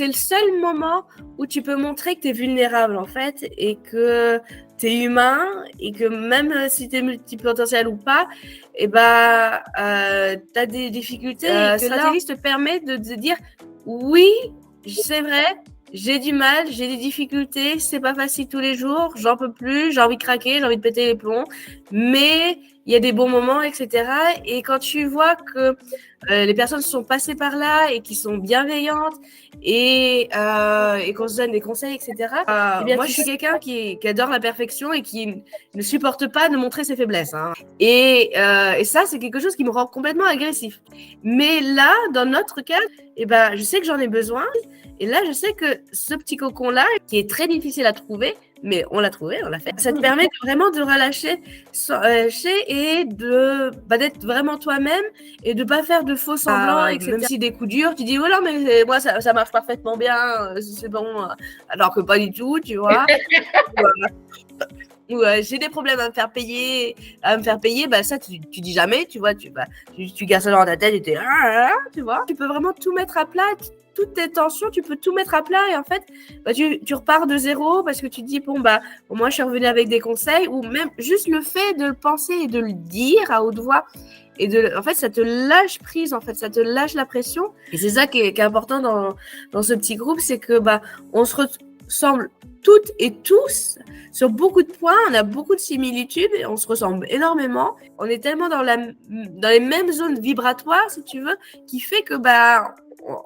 c'est le seul moment où tu peux montrer que tu es vulnérable, en fait, et que tu es humain, et que même si tu es multipotentiel ou pas, tu as des difficultés, et que Stratégie te permet de te dire « Oui, c'est vrai, j'ai du mal, j'ai des difficultés, c'est pas facile tous les jours, j'en peux plus, j'ai envie de craquer, j'ai envie de péter les plombs, mais il y a des bons moments, etc. » Et quand tu vois que les personnes sont passées par là et qui sont bienveillantes et qu'on se donne des conseils, etc. Moi, je suis quelqu'un qui adore la perfection et qui ne supporte pas de montrer ses faiblesses. Hein. Et ça, c'est quelque chose qui me rend complètement agressif. Mais là, dans notre cas, je sais que j'en ai besoin. Et là, je sais que ce petit cocon-là, qui est très difficile à trouver, mais on l'a trouvé, on l'a fait. Ça te permet vraiment de relâcher et d'être vraiment toi-même et de pas faire de faux semblants, etc. Même si des coups durs, tu dis « Oh non, mais moi, ça marche parfaitement bien, c'est bon. » Alors que pas du tout, tu vois. Ou j'ai des problèmes à me faire payer, ça, tu dis jamais, tu vois. Tu gardes ça dans ta tête et tu vois. Tu peux vraiment tout mettre à plat, toutes tes tensions, tu peux tout mettre à plat et en fait, tu repars de zéro parce que tu te dis, moi, je suis revenue avec des conseils ou même juste le fait de le penser et de le dire à haute voix. Et en fait, ça te lâche prise, en fait, ça te lâche la pression. Et c'est ça qui est important dans ce petit groupe, c'est que on se ressemble toutes et tous sur beaucoup de points, on a beaucoup de similitudes, et on se ressemble énormément. On est tellement dans les mêmes zones vibratoires, si tu veux, qui fait que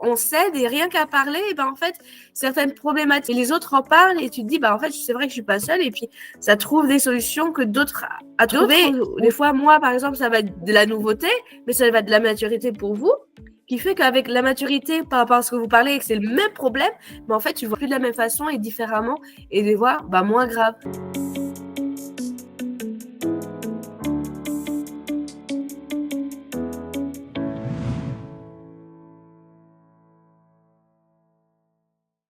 on s'aide et rien qu'à parler, en fait, certaines problématiques, et les autres en parlent et tu te dis, en fait, c'est vrai que je suis pas seule et puis ça trouve des solutions que d'autres à trouver. Des fois, moi, par exemple, ça va être de la nouveauté, mais ça va être de la maturité pour vous, qui fait qu'avec la maturité par rapport à ce que vous parlez et que c'est le même problème, mais en fait, tu vois plus de la même façon et différemment et des voix moins graves.